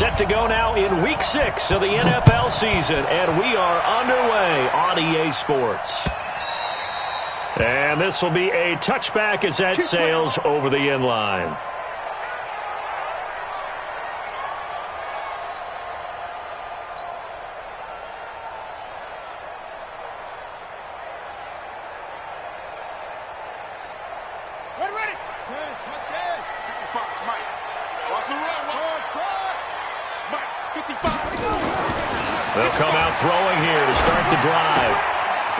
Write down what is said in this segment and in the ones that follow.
Set to go now in Week 6 of the NFL season, and we are underway on EA Sports. And this will be a touchback as that sails over the end line. They'll come out throwing here to start the drive.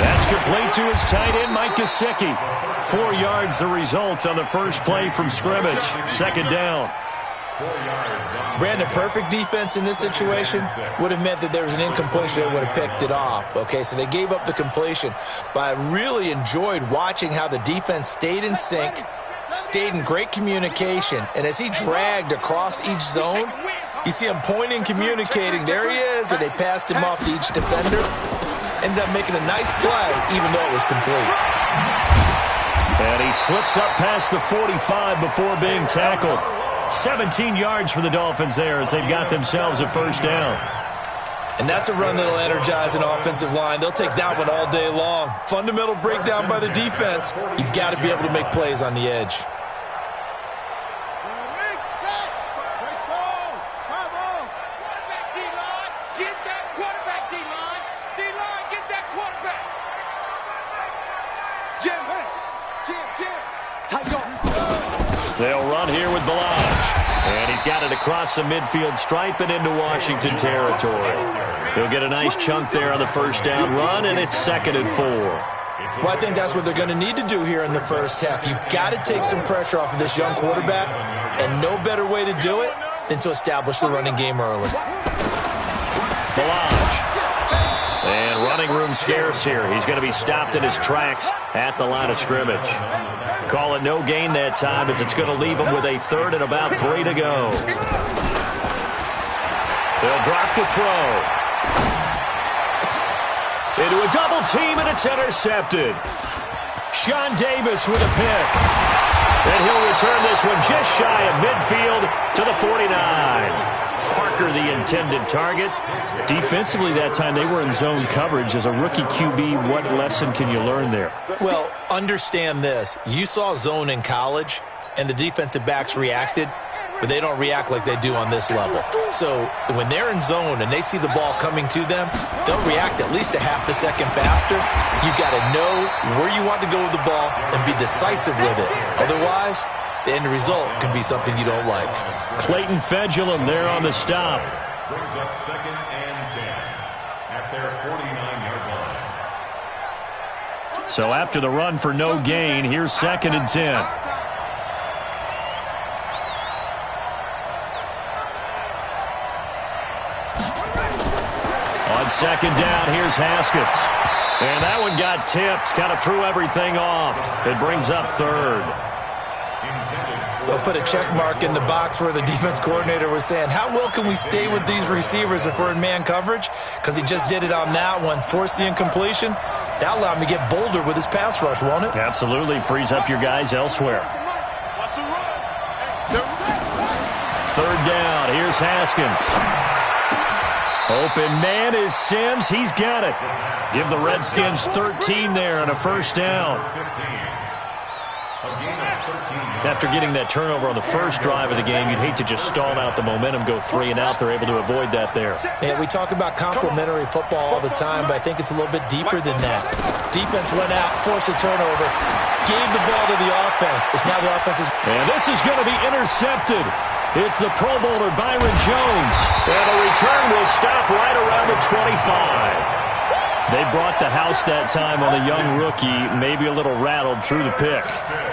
That's complete to his tight end, Mike Gesicki. 4 yards the result on the first play from scrimmage. Second down. Brandon, perfect defense in this situation would have meant that there was an incompletion. They would have picked it off. Okay, so they gave up the completion. But I really enjoyed watching how the defense stayed in sync, stayed in great communication, and as he dragged across each zone, you see him pointing, communicating. There he is, and they passed him off to each defender. Ended up making a nice play, even though it was complete. And he slips up past the 45 before being tackled. 17 yards for the Dolphins there as they've got themselves a first down. And that's a run that'll energize an offensive line. They'll take that one all day long. Fundamental breakdown by the defense. You've got to be able to make plays on the edge. They'll run here with Ballage. And he's got it across the midfield stripe and into Washington territory. He'll get a nice chunk there on the first down run, and it's 2nd and 4. Well, I think that's what they're going to need to do here in the first half. You've got to take some pressure off of this young quarterback, and no better way to do it than to establish the running game early. Ballage. And running room scarce here. He's going to be stopped in his tracks at the line of scrimmage. Call it no gain that time as it's going to leave him with a 3rd and about 3 to go. They'll drop to throw. Into a double team, and it's intercepted. Sean Davis with a pick. And he'll return this one just shy of midfield to the 49. Parker, the intended target. Defensively that time, they were in zone coverage. As a rookie QB, what lesson can you learn there? Well, understand this. You saw zone in college, and the defensive backs reacted, but they don't react like they do on this level. So when they're in zone and they see the ball coming to them, they'll react at least a half a second faster. You've got to know where you want to go with the ball and be decisive with it. Otherwise, the end result can be something you don't like. Clayton Fedulum there on the stop. Brings up 2nd and 10 at their 49-yard line. So after the run for no gain, here's 2nd and 10. On 2nd down, here's Haskins. And that one got tipped, kind of threw everything off. It brings up 3rd. They'll put a check mark in the box where the defense coordinator was saying, how well can we stay with these receivers if we're in man coverage? Because he just did it on that one, forced the incompletion. That'll allow him to get bolder with his pass rush, won't it? Absolutely. Frees up your guys elsewhere. 3rd down. Here's Haskins. Open man is Sims. He's got it. Give the Redskins 13 there on a first down. After getting that turnover on the first drive of the game, you'd hate to just stall out the momentum, go 3 and out. They're able to avoid that there. Yeah, we talk about complementary football all the time, but I think it's a little bit deeper than that. Defense went out, forced a turnover, gave the ball to the offense. It's now the offense's. And this is going to be intercepted. It's the Pro Bowler Byron Jones. And the return will stop right around the 25. They brought the house that time on the young rookie, maybe a little rattled through the pick.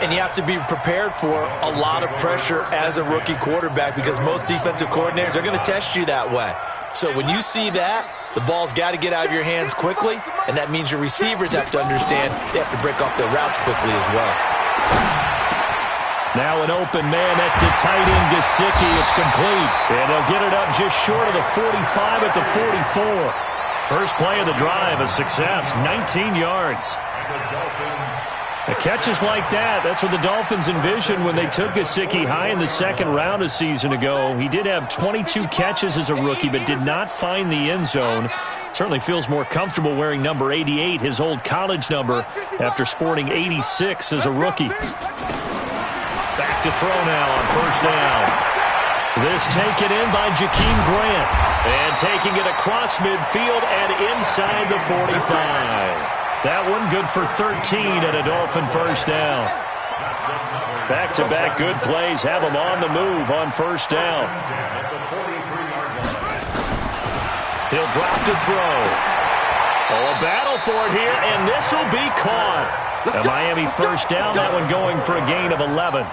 And you have to be prepared for a lot of pressure as a rookie quarterback because most defensive coordinators are going to test you that way. So when you see that, the ball's got to get out of your hands quickly, and that means your receivers have to understand they have to break off their routes quickly as well. Now an open man, that's the tight end Gesicki. It's complete, and they'll get it up just short of the 45 at the 44. First play of the drive, a success, 19 yards. And the Dolphins Catches like that, that's what the Dolphins envisioned when they took Gesicki high in the second round a season ago. He did have 22 catches as a rookie, but did not find the end zone. Certainly feels more comfortable wearing number 88, his old college number, after sporting 86 as a rookie. Back to throw now on first down. This taken in by Jakeem Grant. And taking it across midfield and inside the 45. That one good for 13 and a Dolphin first down. Back-to-back good plays have them on the move on first down. He'll drop to throw. Oh, a battle for it here, and this will be caught. A Miami first down, that one going for a gain of 11.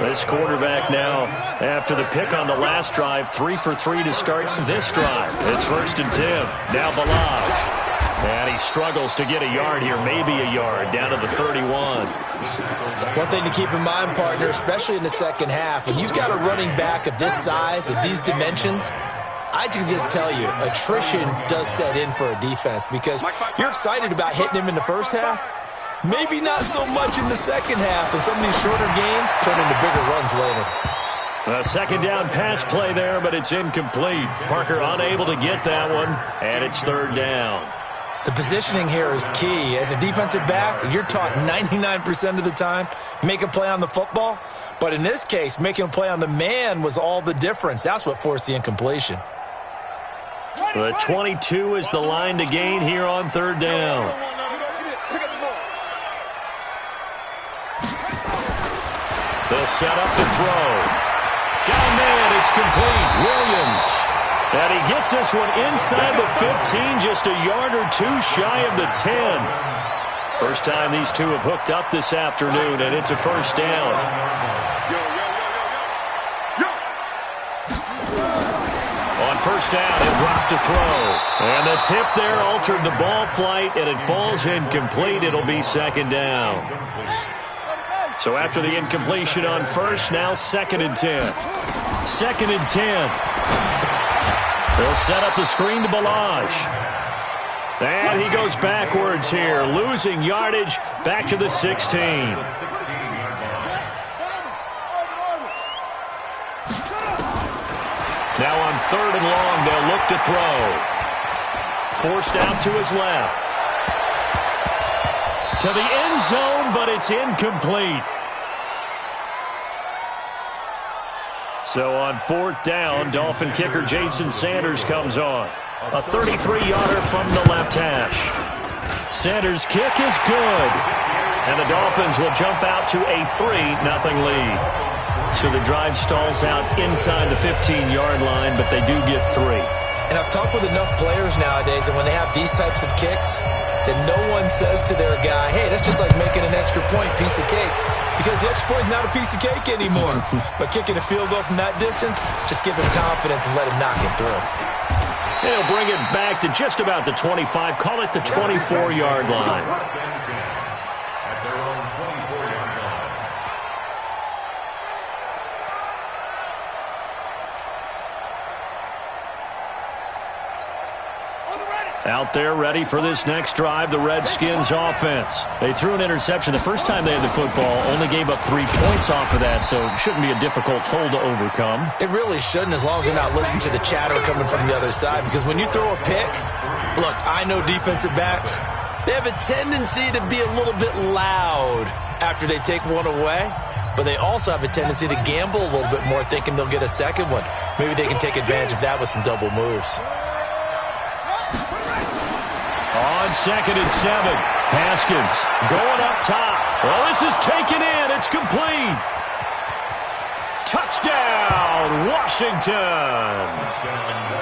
This quarterback now, after the pick on the last drive, 3 for 3 to start this drive. It's 1st and 10. Now Balaj. And he struggles to get a yard here, maybe a yard, down to the 31. One thing to keep in mind, partner, especially in the second half, when you've got a running back of this size, of these dimensions, I can just tell you, attrition does set in for a defense because you're excited about hitting him in the first half. Maybe not so much in the second half, and some of these shorter gains turn into bigger runs later. A second down pass play there, but it's incomplete. Parker unable to get that one, and it's 3rd down. The positioning here is key. As a defensive back, you're taught 99% of the time, make a play on the football. But in this case, making a play on the man was all the difference. That's what forced the incompletion. The 22 is the line to gain here on 3rd down. They'll set up the throw. Down man, it's complete. Williams. And he gets this one inside the 15, just a yard or two shy of the 10. First time these two have hooked up this afternoon, and it's a first down. On first down, he'll drop to throw. And the tip there altered the ball flight, and it falls incomplete. It'll be 2nd down. So after the incompletion on first, now 2nd and 10. 2nd and 10. They'll set up the screen to Balaj. And he goes backwards here, losing yardage back to the 16. Now on 3rd and long, they'll look to throw. Forced out to his left. To the end zone, but it's incomplete. So on 4th down, Dolphin kicker Jason Sanders comes on. A 33-yarder from the left hash. Sanders' kick is good. And the Dolphins will jump out to a 3-0 lead. So the drive stalls out inside the 15-yard line, but they do get 3. And I've talked with enough players nowadays, and when they have these types of kicks, that no one says to their guy, hey, that's just like making an extra point, piece of cake. Because the extra point is not a piece of cake anymore. But kicking a field goal from that distance, just give him confidence and let him knock it through. He'll bring it back to just about the 25. Call it the 24-yard line. Out there ready for this next drive, the Redskins offense. They threw an interception the first time they had the football, only gave up 3 points off of that, so it shouldn't be a difficult hole to overcome. It really shouldn't, as long as they're not listening to the chatter coming from the other side, because when you throw a pick, look, I know defensive backs, they have a tendency to be a little bit loud after they take one away, but they also have a tendency to gamble a little bit more, thinking they'll get a second one. Maybe they can take advantage of that with some double moves. On 2nd and 7, Haskins going up top. Well, this is taken in. It's complete. Touchdown, Washington.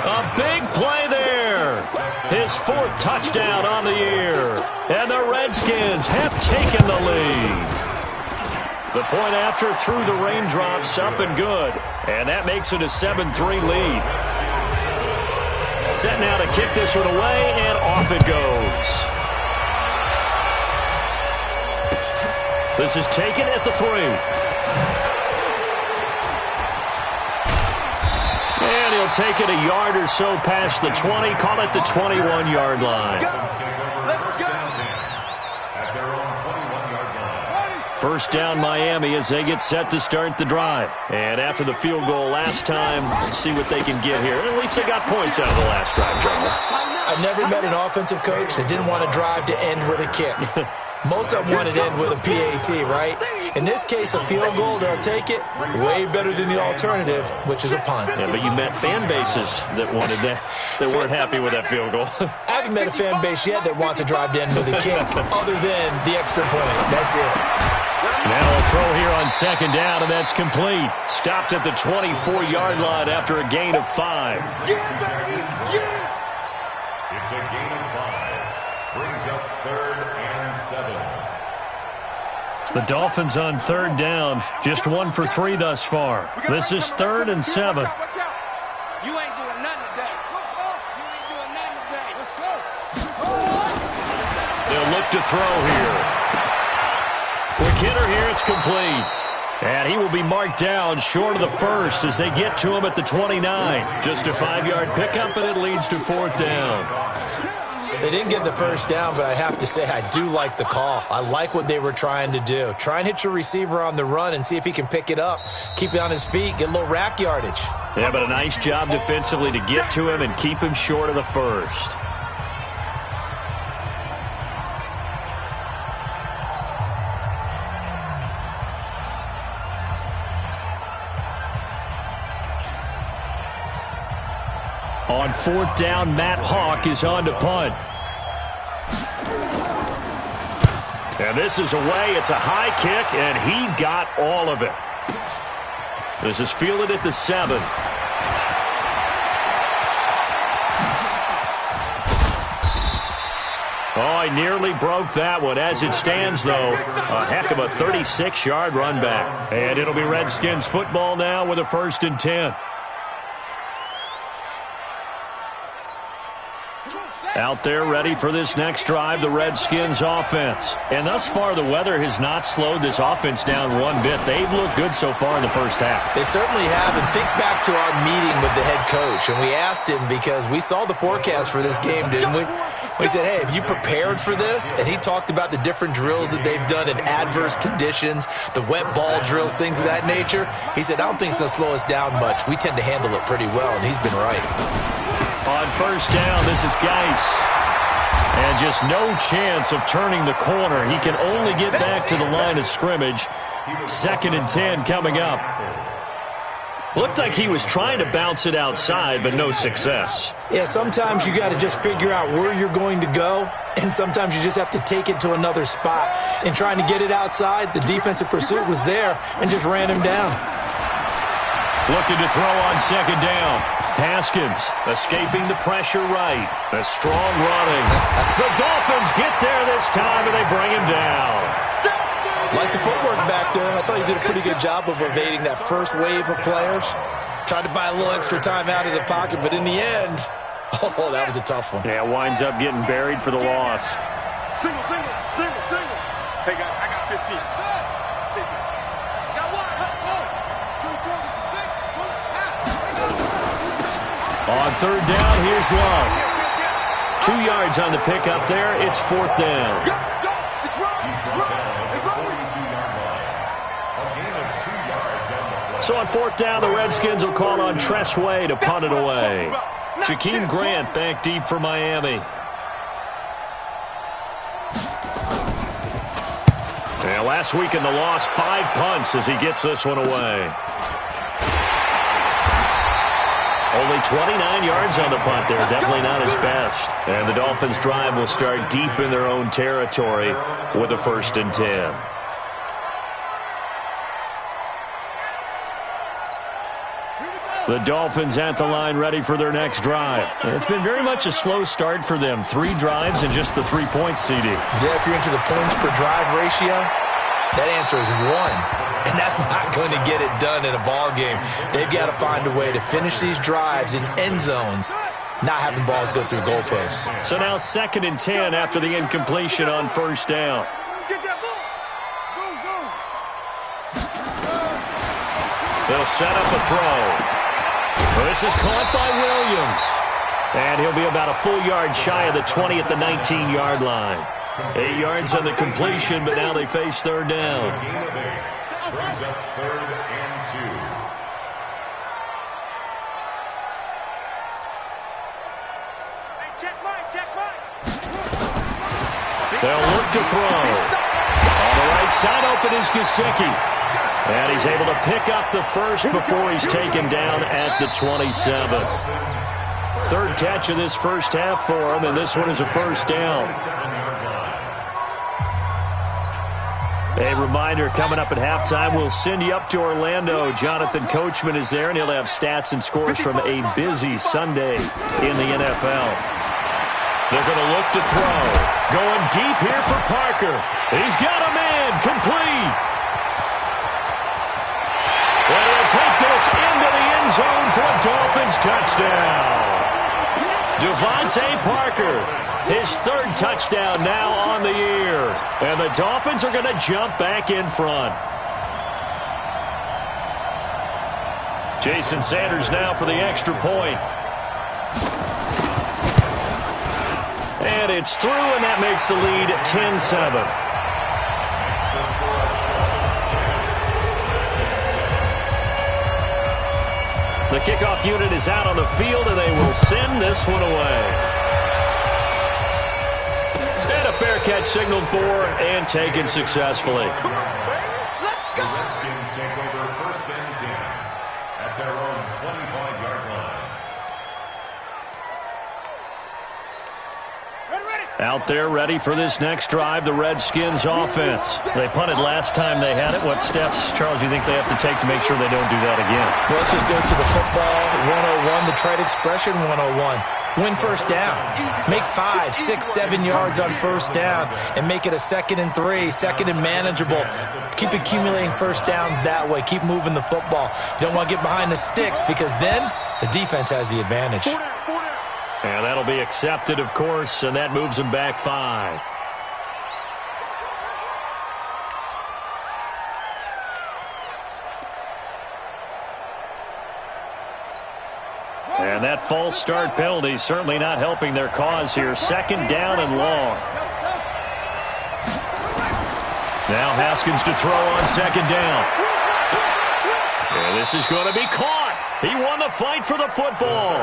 A big play there. His 4th touchdown on the year. And the Redskins have taken the lead. The point after through the raindrops, up and good. And that makes it a 7-3 lead. Set now to kick this one away, and off it goes. This is taken at the 3. And he'll take it a yard or so past the 20. Call it the 21-yard line. First down Miami as they get set to start the drive. And after the field goal last time, let's see what they can get here. At least they got points out of the last drive, Charles. I never met an offensive coach that didn't want to drive to end with a kick. Most of them wanted to end with a PAT, right? In this case, a field goal, they'll take it. Way better than the alternative, which is a punt. Yeah, but you met fan bases that wanted that, that weren't happy with that field goal. I haven't met a fan base yet that wants to drive to end with a kick, other than the extra point. That's it. Now a throw here on second down, and that's complete. Stopped at the 24-yard line after a gain of 5. It's a gain of 5. Brings up 3rd and 7. The Dolphins on third down, just 1 for 3 thus far. This is 3rd and 7. You ain't doing nothing today. You ain't doing nothing today. Let's go. They'll look to throw here. Quick hitter here, it's complete. And he will be marked down short of the first as they get to him at the 29. Just a 5-yard pickup, and it leads to 4th down. They didn't get the first down, but I have to say I do like the call. I like what they were trying to do. Try and hit your receiver on the run and see if he can pick it up. Keep it on his feet, get a little rack yardage. Yeah, but a nice job defensively to get to him and keep him short of the first. On 4th down, Matt Hawk is on to punt. And this is away. It's a high kick, and he got all of it. This is fielded at the 7. Oh, he nearly broke that one. As it stands, though, a heck of a 36-yard run back. And it'll be Redskins football now with a 1st and 10. Out there ready for this next drive, the Redskins offense. And thus far, the weather has not slowed this offense down one bit. They've looked good so far in the first half. They certainly have. And think back to our meeting with the head coach. And we asked him because we saw the forecast for this game, didn't we? We said, hey, have you prepared for this? And he talked about the different drills that they've done in adverse conditions, the wet ball drills, things of that nature. He said, I don't think it's going to slow us down much. We tend to handle it pretty well, and he's been right. On 1st down, this is Geis. And just no chance of turning the corner. He can only get back to the line of scrimmage. 2nd and 10 coming up. Looked like he was trying to bounce it outside, but no success. Yeah, sometimes you got to just figure out where you're going to go, and sometimes you just have to take it to another spot. And trying to get it outside, the defensive pursuit was there and just ran him down. Looking to throw on 2nd down. Haskins escaping the pressure right. A strong running. The Dolphins get there this time, and they bring him down. Like the footwork back there. I thought he did a pretty good job of evading that first wave of players. Tried to buy a little extra time out of the pocket, but in the end, oh, that was a tough one. Yeah, winds up getting buried for the loss. Single. Hey, guys, I got 15. Take it. Got one. Two throws it to 6. Pull it. On 3rd down, here's Love. 2 yards on the pickup there. It's 4th down. Go. It's rolling. So on 4th down, the Redskins will call on Tress Way to punt it away. Jakeem Grant back deep for Miami. Yeah, last week in the loss, 5 punts as he gets this one away. Only 29 yards on the punt there. Definitely not his best. And the Dolphins' drive will start deep in their own territory with a 1st and 10. The Dolphins at the line ready for their next drive. It's been very much a slow start for them. 3 drives and just the 3 points, CD. Yeah, if you're into the points per drive ratio, that answer is 1. And that's not going to get it done in a ball game. They've got to find a way to finish these drives in end zones, not having balls go through goalposts. So now 2nd and 10 after the incompletion on 1st down. Get that ball. They'll set up a throw. Well, this is caught by Williams. And he'll be about a full yard shy of the 20 at the 19-yard line. 8 yards on the completion, but now they face third down. Brings up 3rd and 2. They'll look to throw. On the right side open is Gesicki. And he's able to pick up the first before he's taken down at the 27. Third catch of this first half for him, and this one is a first down. A reminder, coming up at halftime, we'll send you up to Orlando. Jonathan Coachman is there, and he'll have stats and scores from a busy Sunday in the NFL. They're going to look to throw. Going deep here for Parker. He's got a man. Complete. And he'll take this into the end zone for a Dolphins touchdown. Devontae Parker, his 3rd touchdown now on the year. And the Dolphins are going to jump back in front. Jason Sanders now for the extra point. And it's through, and that makes the lead 10-7. The kickoff unit is out on the field, and they will send this one away. And a fair catch signaled for and taken successfully. The Redskins take over 1st and 10 at their own 25-yard line. Out there ready for this next drive, the Redskins offense. They punted last time they had it. What steps, Charles, you think they have to take to make sure they don't do that again? Well, let's just go to the football 101, the trite expression 101. Win first down. Make 5, 6, 7 yards on first down and make it a 2nd and 3, 2nd and manageable. Keep accumulating first downs that way. Keep moving the football. You don't want to get behind the sticks because then the defense has the advantage. And that'll be accepted, of course, and that moves them back 5. And that false start penalty certainly not helping their cause here. 2nd down and long. Now Haskins to throw on 2nd down. And this is going to be caught. He won the fight for the football.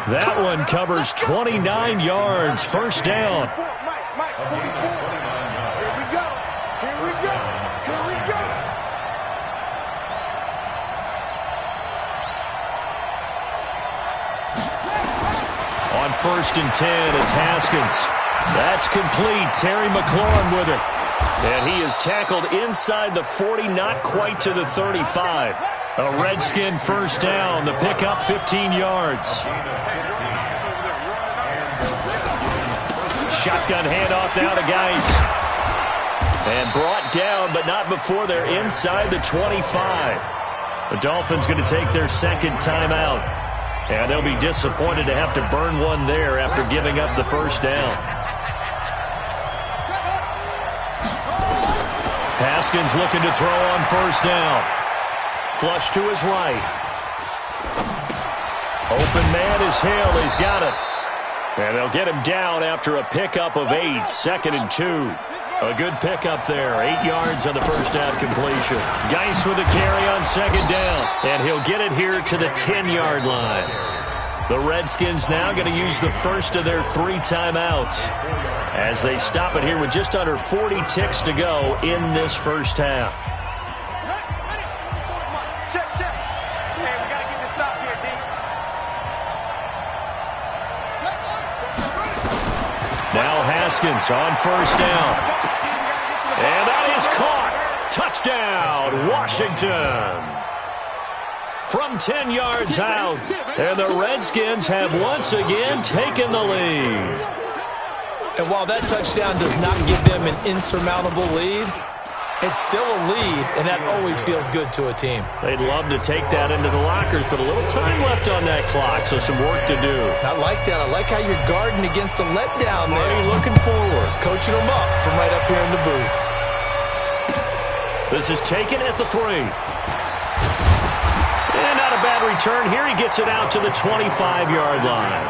That one covers 29 yards. First down. Here we go. Here we go. Here we go. On 1st and 10, it's Haskins. That's complete. Terry McLaurin with it. And he is tackled inside the 40, not quite to the 35. A Redskin first down. The pickup 15 yards. Shotgun handoff now to Geis. And brought down, but not before they're inside the 25. The Dolphins going to take their 2nd timeout. And they'll be disappointed to have to burn one there after giving up the first down. Haskins looking to throw on first down. Flush to his right. Open man is Hill. He's got it. And they'll get him down after a pickup of 8. 2nd and 2. A good pickup there. 8 yards on the first down completion. Geis with a carry on 2nd down. And he'll get it here to the 10-yard line. The Redskins now going to use the first of their 3 timeouts as they stop it here with just under 40 ticks to go in this first half. Check, check. Hey, we got to get this stop here, D. Now Haskins on first down. And that is caught. Touchdown, Washington. From 10 yards out, and the Redskins have once again taken the lead. And while that touchdown does not give them an insurmountable lead, it's still a lead, and that always feels good to a team. They'd love to take that into the lockers, but a little time left on that clock, so some work to do. I like that. I like how you're guarding against a letdown there. Are you looking forward? Coaching them up from right up here in the booth. This is taken at the 3. And not a bad return here. He gets it out to the 25-yard line.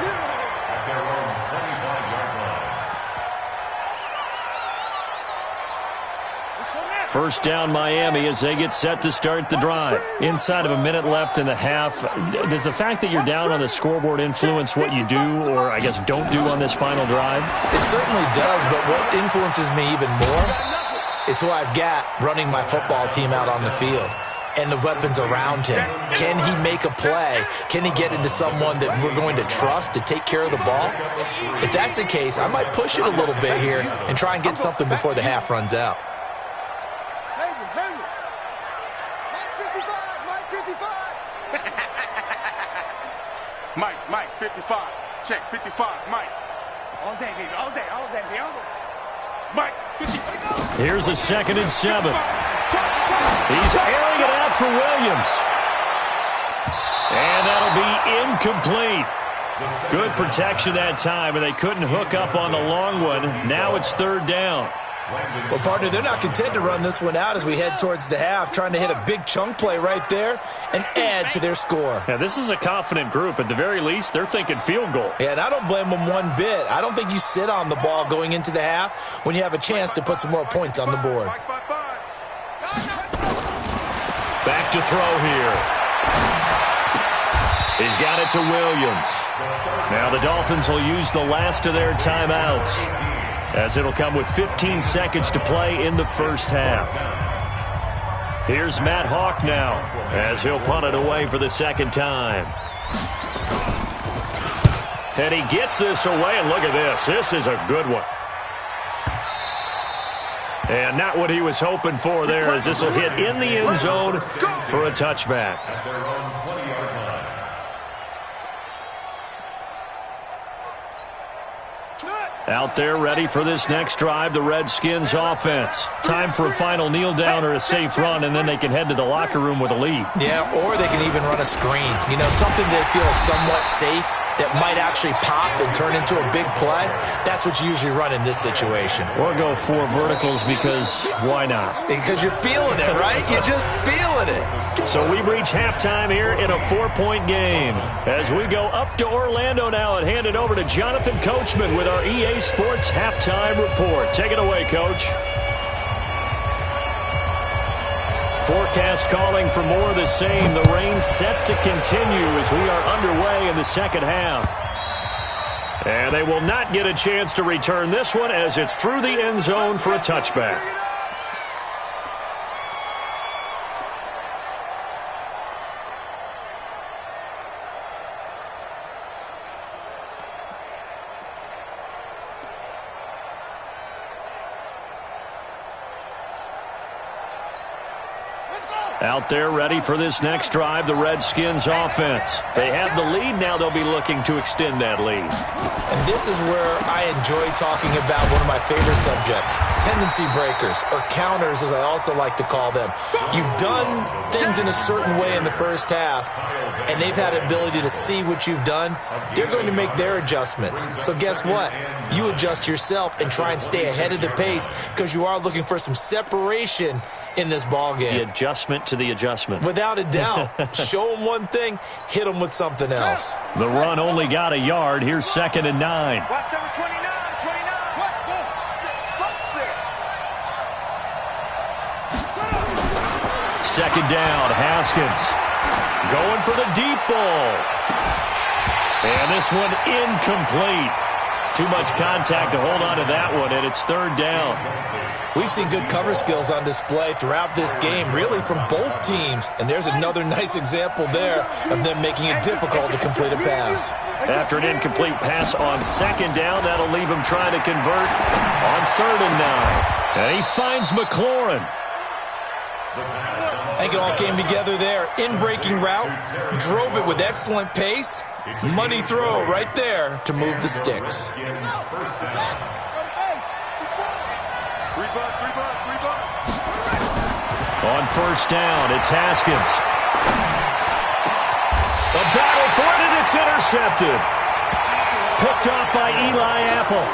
First down Miami as they get set to start the drive. Inside of a minute left in the half, does the fact that you're down on the scoreboard influence what you do, or I guess don't do on this final drive? It certainly does, but what influences me even more is who I've got running my football team out on the field and the weapons around him. Can he make a play? Can he get into someone that we're going to trust to take care of the ball? If that's the case, I might push it a little bit here and try and get something before the half runs out. Mike, 55. Check, 55, Mike. All day, baby, all day. Mike, 55. Here's a 2nd and 7. He's airing it out for Williams. And that'll be incomplete. Good protection that time, and they couldn't hook up on the long one. Now it's 3rd down. Well, partner, they're not content to run this one out as we head towards the half, trying to hit a big chunk play right there and add to their score. Yeah, this is a confident group. At the very least, they're thinking field goal. Yeah, and I don't blame them one bit. I don't think you sit on the ball going into the half when you have a chance to put some more points on the board. Back to throw here. He's got it to Williams. Now the Dolphins will use the last of their timeouts, as it'll come with 15 seconds to play in the first half. Here's Matt Hawk now, as he'll punt it away for the 2nd time. And he gets this away, and look at this. This is a good one. And not what he was hoping for there, as this will hit in the end zone for a touchback. Out there ready for this next drive, the Redskins offense. Time for a final kneel down or a safe run, and then they can head to the locker room with a lead. Yeah, or they can even run a screen. You know, something that feels somewhat safe that might actually pop and turn into a big play. That's what you usually run in this situation. Or go 4 verticals, because why not? Because you're feeling it, right? You're just feeling it. So we reach halftime here in a 4-point game. As we go up to Orlando now and hand it over to Jonathan Coachman with our EA Sports Halftime Report. Take it away, Coach. Forecast calling for more of the same. The rain set to continue as we are underway in the second half. And they will not get a chance to return this one as it's through the end zone for a touchback. Out there ready for this next drive, the Redskins offense. They have the lead. Now they'll be looking to extend that lead. And this is where I enjoy talking about one of my favorite subjects, tendency breakers, or counters as I also like to call them. You've done things in a certain way in the first half, and they've had the ability to see what you've done. They're going to make their adjustments. So guess what? You adjust yourself and try and stay ahead of the pace because you are looking for some separation in this ball game. The adjustment to the adjustment. Without a doubt. Show them one thing, hit them with something else. The run only got a yard. Here's 2nd and 9. Watch number 29. Second down, Haskins. Going for the deep ball. And this one incomplete. Too much contact to hold on to that one, and it's 3rd down. We've seen good cover skills on display throughout this game, really from both teams. And there's another nice example there of them making it difficult to complete a pass. After an incomplete pass on 2nd down, that'll leave him trying to convert on 3rd and 9. And he finds McLaurin. I think it all came together there. In-breaking route, drove it with excellent pace. Money throw right there to move the sticks. On 1st down, it's Haskins. A battle for it, and it's intercepted. Picked off by Eli Apple.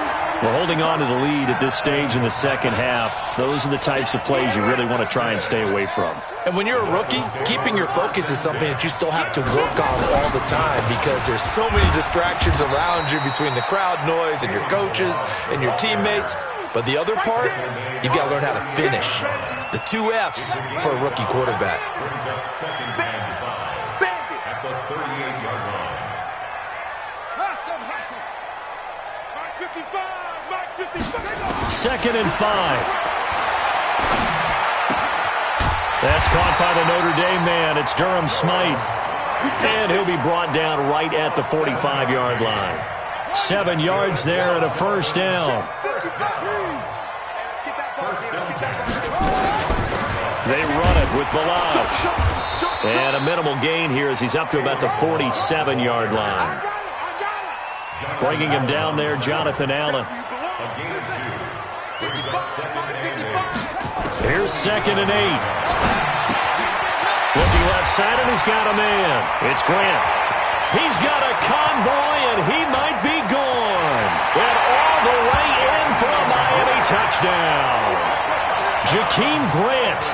We're holding on to the lead at this stage in the second half. Those are the types of plays you really want to try and stay away from. And when you're a rookie, keeping your focus is something that you still have to work on all the time because there's so many distractions around you between the crowd noise and your coaches and your teammates. But the other part, you've got to learn how to finish. The 2 F's for a rookie quarterback. Brings up second and 5 at the 38-yard line. Hustle. Mark 55. 2nd and 5. That's caught by the Notre Dame man. It's Durham Smythe. And he'll be brought down right at the 45-yard line. 7 yards there and a first down. They run it with Balaj. And a minimal gain here as he's up to about the 47-yard line. Bringing him down there, Jonathan Allen. Here's 2nd and 8. Looking left side, and he's got a man. It's Grant. He's got a convoy, and he might be gone. And all the way in for a Miami touchdown. Jakeem Grant,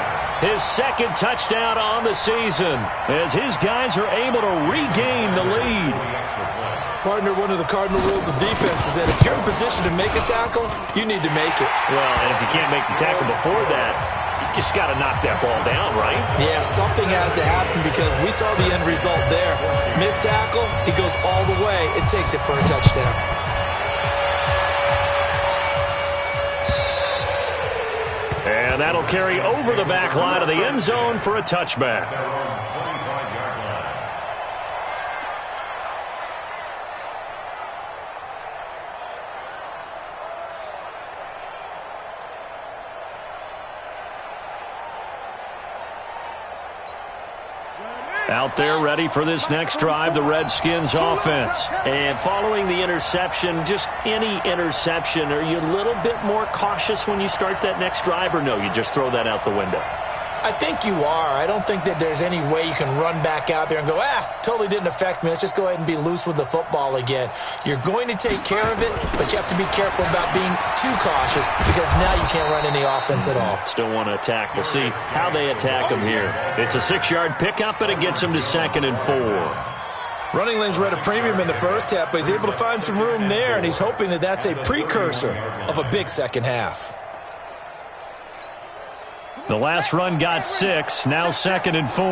his 2nd touchdown on the season, as his guys are able to regain the lead. Partner, one of the cardinal rules of defense is that if you're in position to make a tackle, you need to make it. Well, and if you can't make the tackle before that, you just got to knock that ball down, right? Yeah, something has to happen because we saw the end result there. Missed tackle, he goes all the way and takes it for a touchdown. And that'll carry over the back line of the end zone for a touchback. Out there ready for this next drive, the Redskins offense. And following the interception, just any interception, are you a little bit more cautious when you start that next drive, or no, you just throw that out the window? I think you are. I don't think that there's any way you can run back out there and go, totally didn't affect me. Let's just go ahead and be loose with the football again. You're going to take care of it, but you have to be careful about being too cautious because now you can't run any offense at all. Still want to attack. We'll see how they attack him here. It's a 6-yard pickup, and it gets him to 2nd and 4. Running lanes were at a premium in the first half, but he's able to find some room there, and he's hoping that that's a precursor of a big second half. The last run got 6, now 2nd and 4.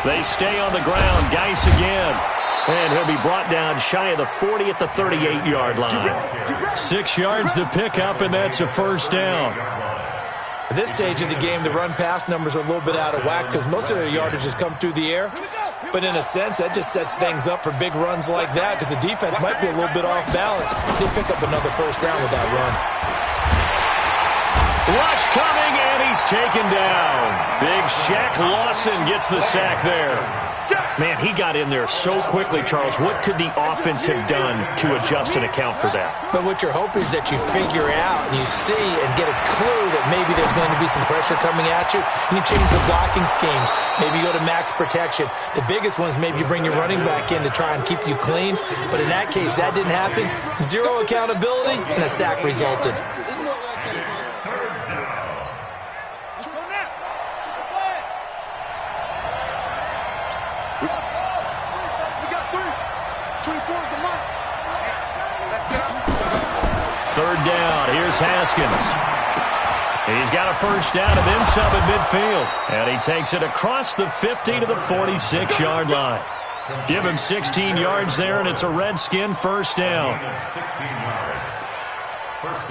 They stay on the ground. Geis again. And he'll be brought down shy of the 40 at the 38-yard line. 6 yards to pick up, and that's a first down. At this stage of the game, the run-pass numbers are a little bit out of whack because most of their yardage has come through the air. But in a sense, that just sets things up for big runs like that because the defense might be a little bit off balance. They pick up another first down with that run. Rush coming, and he's taken down. Big Shaq Lawson gets the sack there. Man, he got in there so quickly, Charles. What could the offense have done to adjust and account for that? But what you're hoping is that you figure out and you see and get a clue that maybe there's going to be some pressure coming at you, and you change the blocking schemes. Maybe you go to max protection. The biggest one is maybe you bring your running back in to try and keep you clean. But in that case, that didn't happen. Zero accountability, and a sack resulted. Third down. Here's Haskins. He's got a first down and then some at midfield. And he takes it across the 50 to the 46-yard line. Give him 16 yards there, and it's a Redskin first down.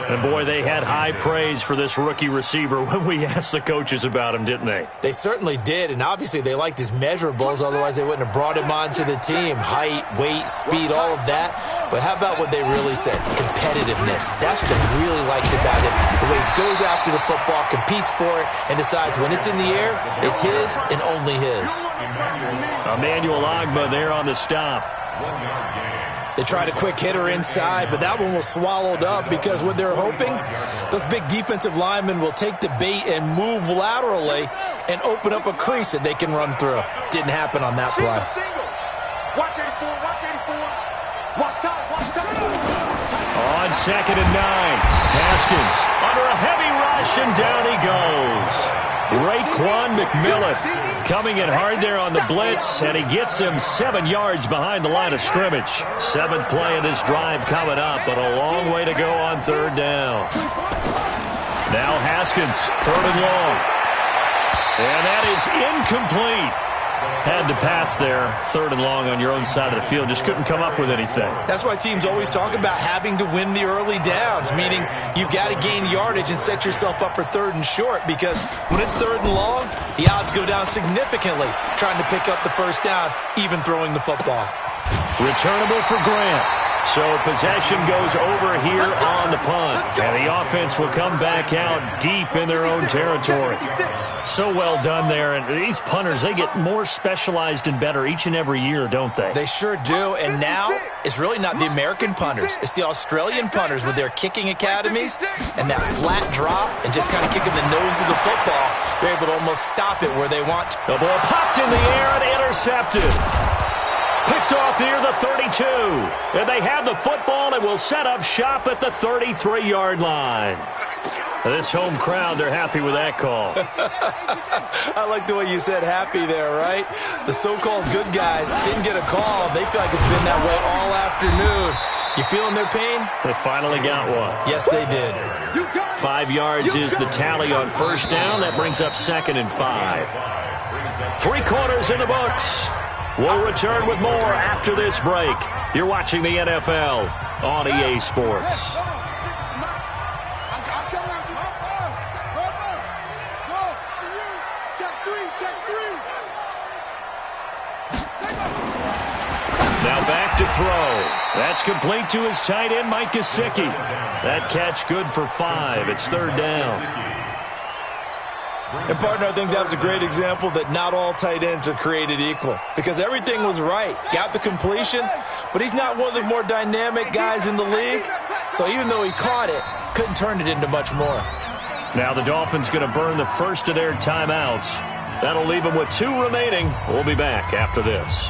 And, boy, they had high praise for this rookie receiver when we asked the coaches about him, didn't they? They certainly did, and obviously they liked his measurables. Otherwise, they wouldn't have brought him onto the team. Height, weight, speed, all of that. But how about what they really said? Competitiveness. That's what they really liked about him. The way he goes after the football, competes for it, and decides when it's in the air, it's his and only his. Emmanuel Ogbah there on the stop. They tried a quick hitter inside, but that one was swallowed up because what they're hoping, those big defensive linemen will take the bait and move laterally and open up a crease that they can run through. Didn't happen on that play. Watch 84, watch 84. Watch time. On 2nd and 9, Haskins under a heavy rush, and down he goes. Raekwon McMillan coming in hard there on the blitz, and he gets him 7 yards behind the line of scrimmage. 7th play of this drive coming up, but a long way to go on 3rd down. Now Haskins, 3rd and long. And that is incomplete. Had to pass there, 3rd and long on your own side of the field. Just couldn't come up with anything. That's why teams always talk about having to win the early downs, meaning you've got to gain yardage and set yourself up for 3rd and short, because when it's 3rd and long, the odds go down significantly trying to pick up the 1st down, even throwing the football. Returnable for Grant. So possession goes over here on the punt. And the offense will come back out deep in their own territory. So well done there. And these punters, they get more specialized and better each and every year, don't they? They sure do. And now it's really not the American punters. It's the Australian punters with their kicking academies and that flat drop and just kind of kicking the nose of the football. They're able to almost stop it where they want to. The ball popped in the air and intercepted. Picked off near the 32. And they have the football and will set up shop at the 33-yard line. This home crowd, they're happy with that call. I like the way you said happy there, right? The so-called good guys didn't get a call. They feel like it's been that way all afternoon. You feeling their pain? They finally got one. Yes, they did. 5 yards is the tally on 1st down. That brings up 2nd and 5. 3 quarters in the books. We'll return with more after this break. You're watching the NFL on EA Sports. Now back to throw. That's complete to his tight end, Mike Gesicki. That catch good for 5. It's 3rd down. And, partner, I think that was a great example that not all tight ends are created equal, because everything was right. Got the completion, but he's not one of the more dynamic guys in the league. So even though he caught it, couldn't turn it into much more. Now the Dolphins going to burn the first of their timeouts. That'll leave them with 2 remaining. We'll be back after this.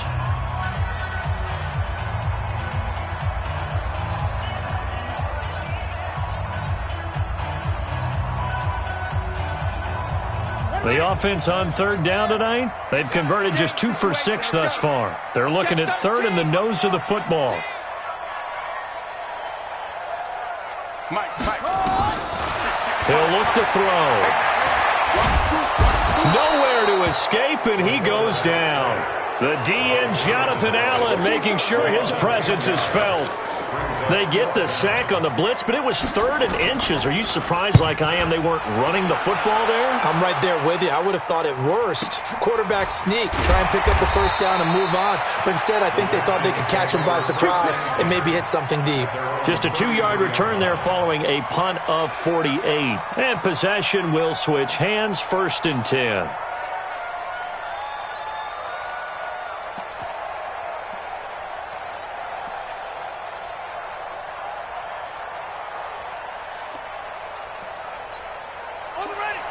The offense on 3rd down tonight, they've converted just 2 for 6 thus far. They're looking at 3rd in the nose of the football. He'll look to throw. Nowhere to escape, and he goes down. The DN, Jonathan Allen, making sure his presence is felt. They get the sack on the blitz, but it was 3rd and inches. Are you surprised like I am they weren't running the football there? I'm right there with you. I would have thought it worst. Quarterback sneak, try and pick up the 1st down and move on. But instead, I think they thought they could catch him by surprise and maybe hit something deep. Just a 2-yard return there following a punt of 48. And possession will switch hands, 1st and 10.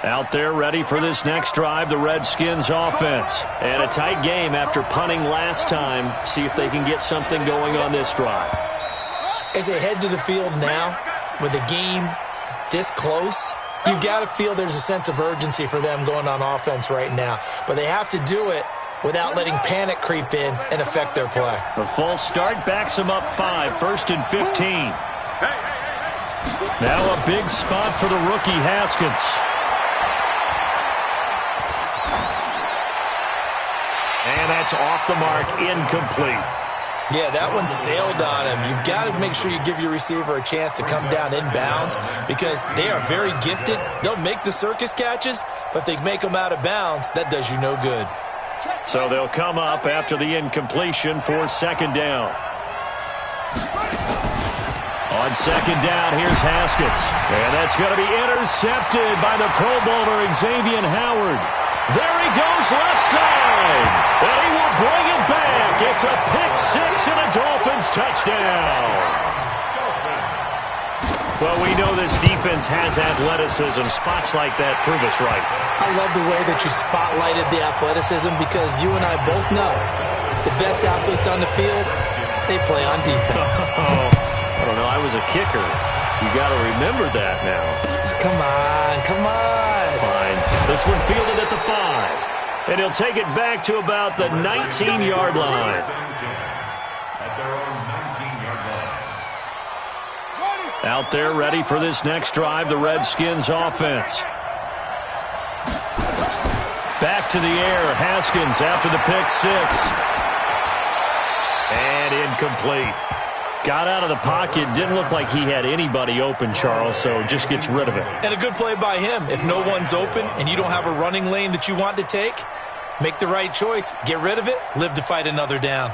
Out there ready for this next drive, the Redskins offense. And a tight game after punting last time. See if they can get something going on this drive. As they head to the field now, with the game this close, you've got to feel there's a sense of urgency for them going on offense right now. But they have to do it without letting panic creep in and affect their play. The false start backs them up 5, 1st and 15. Now a big spot for the rookie Haskins. And that's off the mark, incomplete. Yeah, that one sailed on him. You've got to make sure you give your receiver a chance to come down inbounds because they are very gifted. They'll make the circus catches, but they make them out of bounds. That does you no good. So they'll come up after the incompletion for 2nd down. On 2nd down, here's Haskins. And that's going to be intercepted by the Pro Bowler, Xavier Howard. There he goes, left side. And he will bring it back. It's a pick-6 and a Dolphins touchdown. Well, we know this defense has athleticism. Spots like that prove us right. I love the way that you spotlighted the athleticism because you and I both know the best athletes on the field, they play on defense. I don't know. I was a kicker. You got to remember that now. Come on, come on. Fine. This one fielded at the 5. And he'll take it back to about the 19-yard line. Out there ready for this next drive, the Redskins offense. Back to the air, Haskins after the pick 6. And incomplete. Got out of the pocket, didn't look like he had anybody open, Charles, so just gets rid of it. And a good play by him. If no one's open and you don't have a running lane that you want to take, make the right choice. Get rid of it, live to fight another down.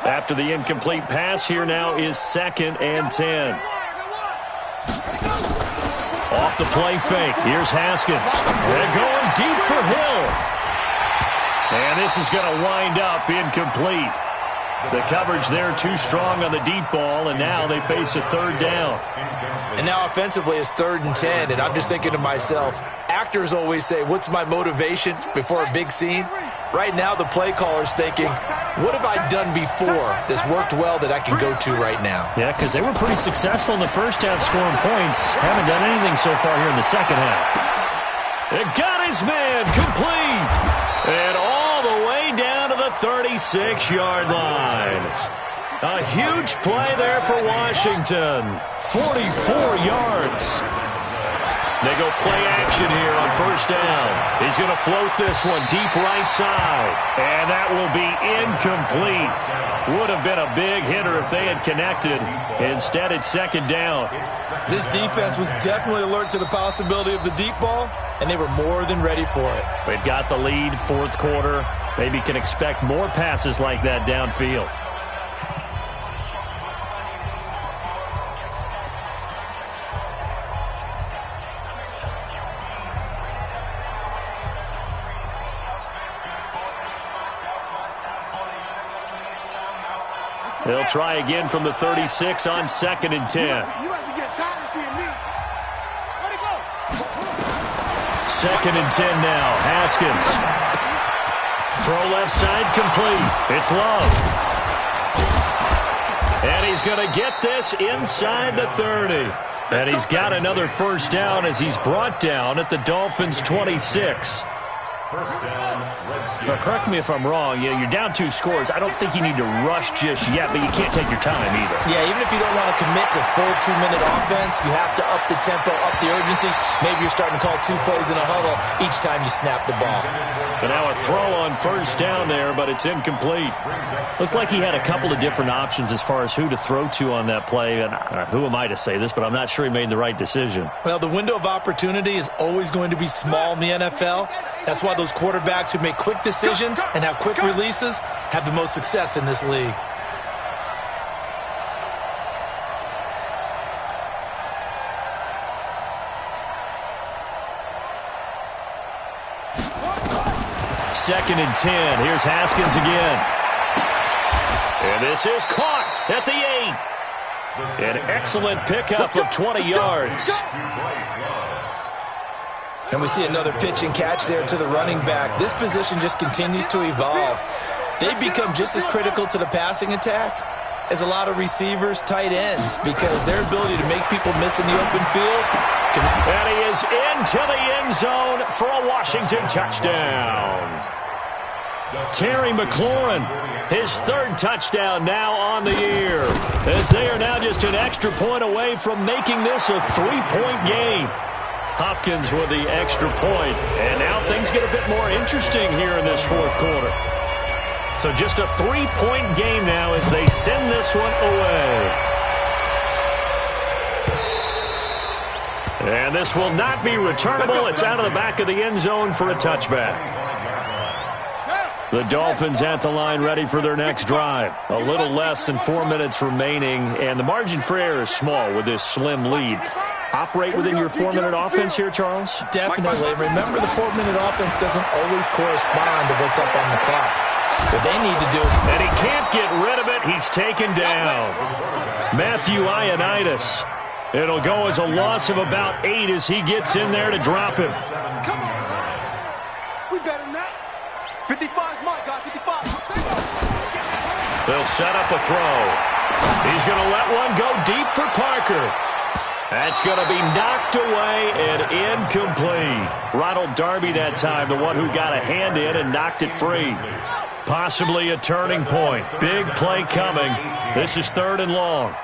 After the incomplete pass, here now is 2nd and 10. Off the play fake. Here's Haskins. They're going deep for Hill. And this is going to wind up incomplete. The coverage there too strong on the deep ball, and now they face a 3rd down. And now offensively it's 3rd and 10, and I'm just thinking to myself, actors always say, what's my motivation before a big scene? Right now the play caller's thinking, what have I done before that's worked well that I can go to right now? Yeah, because they were pretty successful in the first half scoring points. Haven't done anything so far here in the second half. It got his man complete. And all the way down to the 36-yard line. A huge play there for Washington. 44 yards. They go play action here on 1st down. He's going to float this one deep right side. And that will be incomplete. Would have been a big hitter if they had connected. Instead, it's 2nd down. This defense was definitely alert to the possibility of the deep ball, and they were more than ready for it. They've got the lead, 4th quarter. Maybe can expect more passes like that downfield. They'll try again from the 36 on 2nd and 10. You might be getting tired of seeing me. Where'd he go? 2nd and 10 now. Haskins. Throw left side complete. It's Love. And he's going to get this inside the 30. And he's got another 1st down as he's brought down at the Dolphins' 26. Now, correct me if I'm wrong. You're down 2 scores. I don't think you need to rush just yet, but you can't take your time either. Yeah, even if you don't want to commit to full 2-minute offense, you have to up the tempo, up the urgency. Maybe you're starting to call 2 plays in a huddle each time you snap the ball. But now a throw on 1st down there, but it's incomplete. Looked like he had a couple of different options as far as who to throw to on that play. And who am I to say this, but I'm not sure he made the right decision. Well, the window of opportunity is always going to be small in the NFL. That's why those quarterbacks who make quick decisions and have quick releases have the most success in this league. Second and 10. Here's Haskins again. And this is caught at the 8. An excellent pickup of 20 yards. And we see another pitch and catch there to the running back. This position just continues to evolve. They've become just as critical to the passing attack as a lot of receivers, tight ends, because their ability to make people miss in the open field. And he is into the end zone for a Washington touchdown. Terry McLaurin, his 3rd touchdown now on the year, as they are now just an extra point away from making this a 3-point game. Hopkins with the extra point, and now things get a bit more interesting here in this 4th quarter. So just a 3-point game now as they send this one away. And this will not be returnable. It's out of the back of the end zone for a touchback. The Dolphins at the line ready for their next drive. A little less than 4 minutes remaining, and the margin for error is small with this slim lead. Operate within your 4-minute offense here, Charles? Definitely. Remember, the 4-minute offense doesn't always correspond to what's up on the clock. What they need to do is... And he can't get rid of it. He's taken down. Matthew Ioannidis. It'll go as a loss of about 8 as he gets in there to drop him. Come on, man. We better than that. 55's my guy, 55. They'll set up a throw. He's going to let one go deep for Parker. That's going to be knocked away and incomplete. Ronald Darby that time, the one who got a hand in and knocked it free. Possibly a turning point. Big play coming. This is 3rd and long.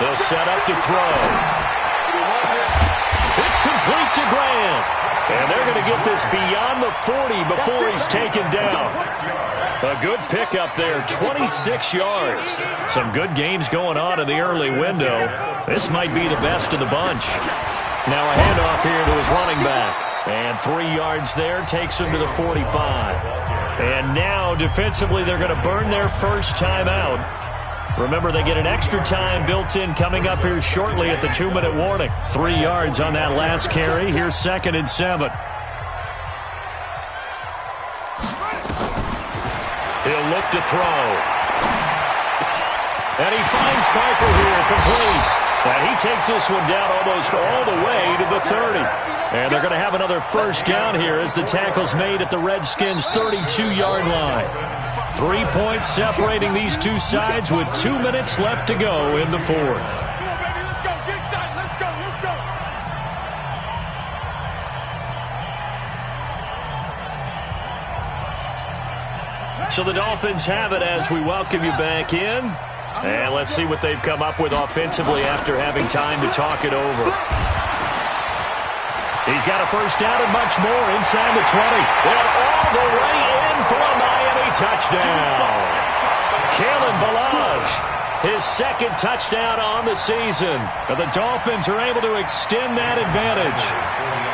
They'll set up to throw. It's complete to Grant. And they're going to get this beyond the 40 before he's taken down. A good pickup there, 26 yards. Some good games going on in the early window. This might be the best of the bunch. Now a handoff here to his running back. And 3 yards there takes him to the 45. And now defensively they're going to burn their first time out. Remember, they get an extra time built in coming up here shortly at the 2-minute warning. 3 yards on that last carry. Here's 2nd and 7. He'll look to throw. And he finds Parker here, complete. And he takes this one down almost all the way to the 30. And they're going to have another first down here as the tackle's made at the Redskins' 32-yard line. 3 points separating these two sides with 2 minutes left to go in the 4th. So the Dolphins have it as we welcome you back in. And let's see what they've come up with offensively after having time to talk it over. He's got a first down and much more inside the 20. And all the way in for a Miami touchdown. Kalen Ballage, his 2nd touchdown on the season. And the Dolphins are able to extend that advantage.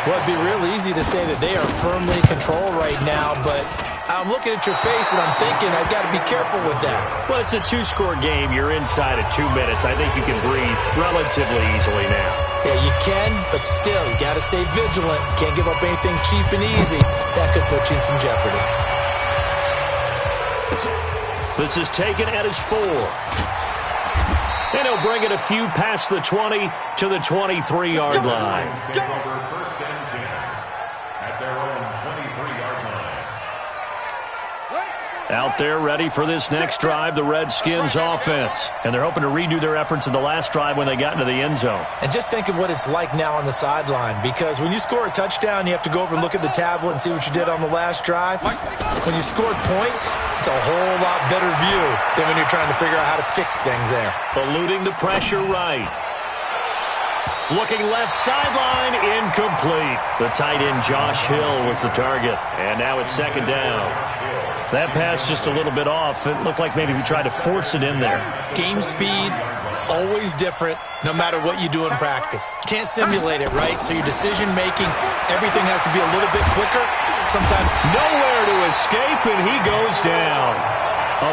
Well, it'd be real easy to say that they are firmly in control right now, but I'm looking at your face and I'm thinking I've got to be careful with that. Well, it's a 2-score game. You're inside of 2 minutes. I think you can breathe relatively easily now. Yeah, you can, but still, you got to stay vigilant. Can't give up anything cheap and easy. That could put you in some jeopardy. This is taken at his 4. And he'll bring it a few past the 20 to the 23-yard line. First and 10 at their own 23-yard line. Out there ready for this next drive, the Redskins offense. And they're hoping to redo their efforts in the last drive when they got into the end zone. And just think of what it's like now on the sideline, because when you score a touchdown, you have to go over and look at the tablet and see what you did on the last drive. When you scored points, it's a whole lot better view than when you're trying to figure out how to fix things there. Eluding the pressure right. Looking left sideline, incomplete. The tight end Josh Hill was the target. And now it's 2nd down. That pass just a little bit off. It looked like maybe he tried to force it in there. Game speed, always different, no matter what you do in practice. Can't simulate it, right? So your decision-making, everything has to be a little bit quicker. Sometimes nowhere to escape, and he goes down.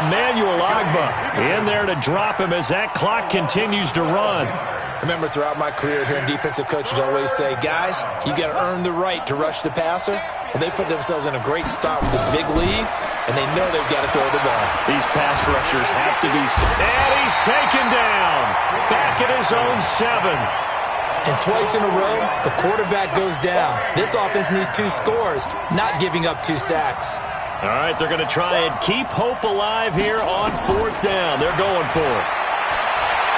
Emmanuel Ogbah in there to drop him as that clock continues to run. Remember, throughout my career here in defensive coaches always say, guys, you got to earn the right to rush the passer. Well, they put themselves in a great spot with this big lead, and they know they've got to throw the ball. These pass rushers have to be... And he's taken down. Back at his own 7. And twice in a row, the quarterback goes down. This offense needs 2 scores, not giving up 2 sacks. All right, they're going to try and keep hope alive here on 4th down. They're going for it.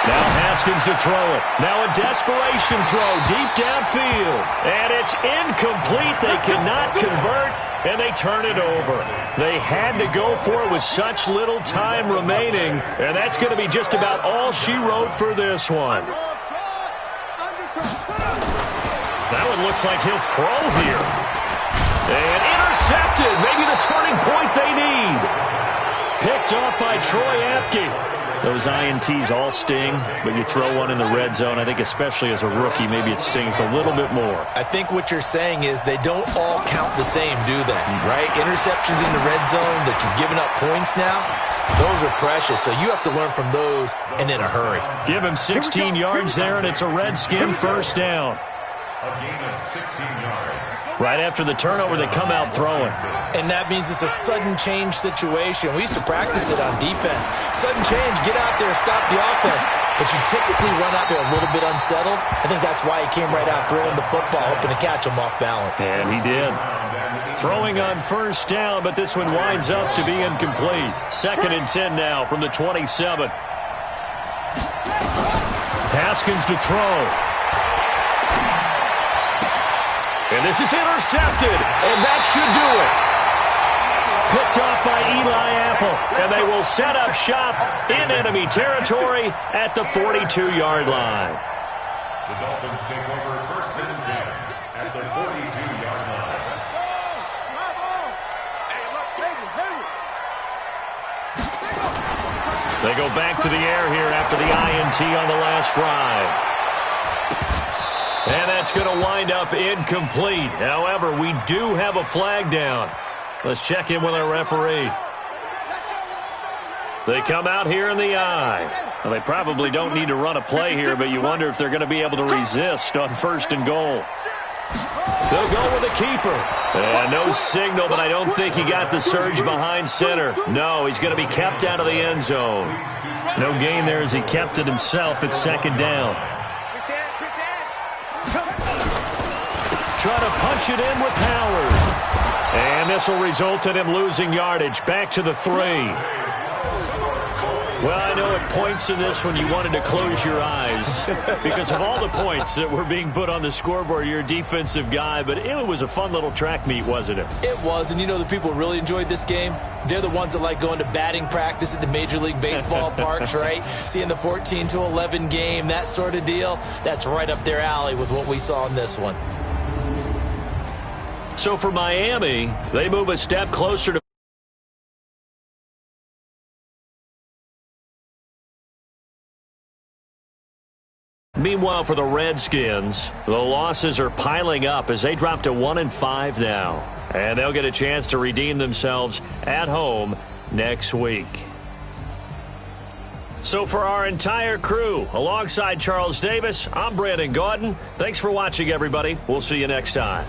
Now Haskins to throw it. Now a desperation throw deep downfield. And it's incomplete. They cannot convert, and they turn it over. They had to go for it with such little time remaining, and that's going to be just about all she wrote for this one. That one looks like he'll throw here. And intercepted. Maybe the turning point they need. Picked off by Troy Apke. Those INTs all sting, but you throw one in the red zone, I think especially as a rookie, maybe it stings a little bit more. I think what you're saying is they don't all count the same, do they? Right? Interceptions in the red zone that you've given up points now, those are precious, so you have to learn from those and in a hurry. Give him 16 yards there, and it's a Redskin first down. A gain of 16 yards. Right after the turnover, they come out throwing. And that means it's a sudden change situation. We used to practice it on defense. Sudden change, get out there, stop the offense. But you typically run out there a little bit unsettled. I think that's why he came right out throwing the football, hoping to catch him off balance. And he did. Throwing on first down, but this one winds up to be incomplete. 2nd and 10 now from the 27. Haskins to throw. And this is intercepted, and that should do it. Picked off by Eli Apple, and they will set up shop in enemy territory at the 42-yard line. The Dolphins take over 1st and 10 at the 42-yard line. They go back to the air here after the INT on the last drive. And that's going to wind up incomplete. However, we do have a flag down. Let's check in with our referee. They come out here in the eye. Well, they probably don't need to run a play here, but you wonder if they're going to be able to resist on 1st and goal. They'll go with a keeper. And no signal, but I don't think he got the surge behind center. No, he's going to be kept out of the end zone. No gain there as he kept it himself at 2nd down. Trying to punch it in with Howard. And this will result in him losing yardage. Back to the 3. Well, I know at points in this when you wanted to close your eyes because of all the points that were being put on the scoreboard. You're a defensive guy, but it was a fun little track meet, wasn't it? It was, and you know the people who really enjoyed this game? They're the ones that like going to batting practice at the Major League Baseball parks, right? Seeing the 14-11 game, that sort of deal. That's right up their alley with what we saw in this one. So for Miami, they move a step closer to Meanwhile, for the Redskins, the losses are piling up as they drop to 1-5 now. And they'll get a chance to redeem themselves at home next week. So for our entire crew, alongside Charles Davis, I'm Brandon Gaudin. Thanks for watching, everybody. We'll see you next time.